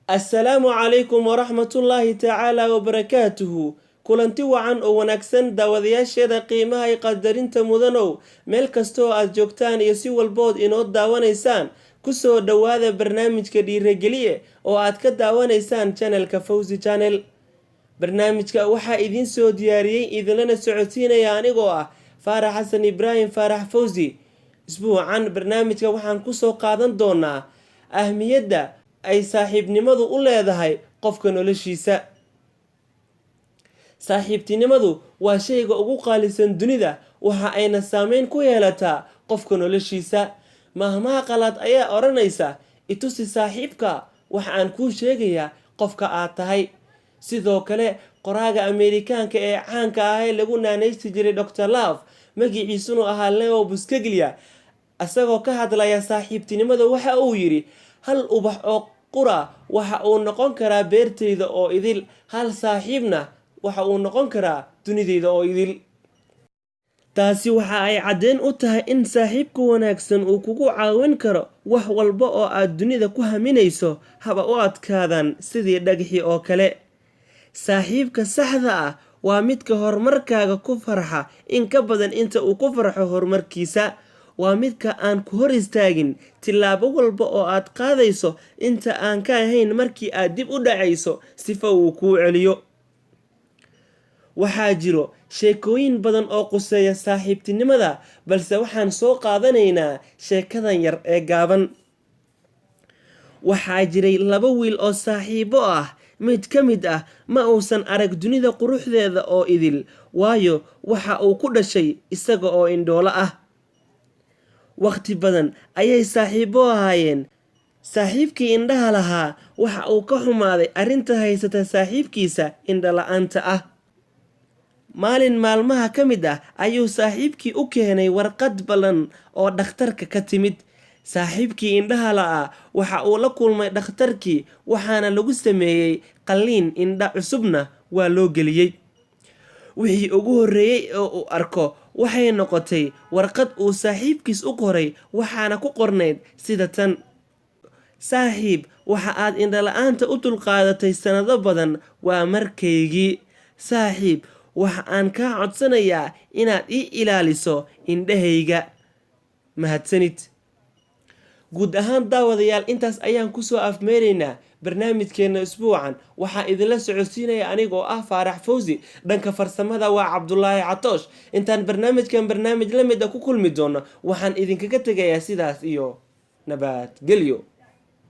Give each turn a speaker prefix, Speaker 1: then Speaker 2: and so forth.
Speaker 1: السلام عليكم ورحمة الله تعالى وبركاته kulanti wacan oo wanaagsan daawadayaasheeda qiimaha ay qadarinta mudanow meel kastoo aad joogtaan iyo si walbood inoo daawanaysaan kusoo dhawaada barnaamijka dhiirageliye oo aad ka daawanaysaan channelka Fawzi Channel. barnaamijka waxaa idin soo diyaariyey idinlana socodsiinaya anigoo ah Faarax Xasan Ibraahim Faarax Fawzi. isbuucan barnaamijka waxaan kusoo qaadan doonaa ahmiyadda ay saaxiibnimadu u leedahay qofka noloshiisa. saaxiibtinimadu waa shayga ugu qaalisan dunida, waxa ayna saameyn ku yeelataa qofka noloshiisa. mahmaha qalaad ayaa oranaysa itusi saaxiibka waxa aan kuu sheegayaa qofka aad tahay. sidoo kale qoraaga Ameerikaanka ee caanka ah ee lagu naanaysti jiray Dr. Love magaciisuna ahaa Leo Buscaglia, asagoo ka hadlaya saaxiibtinimada waxa uu yiri hal ubax oo qura waxa uu noqon karaa beertayda oo idil, hal saaxiibna waxa uu noqon karaa dunidayda oo idil. taasi waxa ay cadeen u tahay in saaxiibka wanaagsan uu kugu caawin karo wax walba oo aad dunida ku haminayso, haba u adkaadan sidii dhagxi oo kale. saaxiibka saxda ah waa midka horumarkaaga ku farxa in ka badan inta uu ku farxo horumarkiisa. waa midka aan ku hor istaagin tilaabo walba oo aad qaadayso inta aan ka ahayn markii aad dib u dhacayso sifa uu kuu celiyo. waxaa jiro sheekooyin badan oo quseeya saaxiibtinimada, balse waxaan soo qaadanaynaa sheekadan yar ee gaaban. waxaa jiray laba wiil oo saaxiibo ah. mid ka mid ah ma uusan arag dunida quruxdeeda oo idil, waayo waxa uu ku dhashay isaga oo indhoolo ah. waqti badan ayay saaxiibo ahaayeen. saaxiibkii indhaha lahaa waxa uu ka xumaaday arrinta haysata saaxiibkiisa indhala-aanta ah. maalin maalmaha ka mid ah ayuu saaxiibkii u keenay warqad ballan oo dhakhtarka ka timid. saaxiibkii indhaha la'aa waxa uu la kulmay dhakhtarkii, waxaana lagu sameeyey qalliin indha cusubna waa loo geliyey. wixii ugu horreeyey oo uu arko waxay noqotay warqad uu saaxiibkiis u qoray, waxaana ku qornayd sida tan: saaxiib, waxa aad indhala-aanta u dulqaadatay sanado badan, waa markaygii. saaxiib, waxa aan kaa codsanayaa inaad ii ilaaliso indhahayga. mahadsanid. guud ahaan daawadayaal, intaas ayaan kusoo afmeeraynaa barnaamijkeena isbuucan. waxaa idinla socodsiinaya anigoo ah Faarax Fawzi. dhanka farsamada waa Cabdullaahi Catoosh. intaan barnaamijkan barnaamij la mid ah ku kulmi doono, waxaan idinkaga tegayaa sidaas iyo nabadgelyo.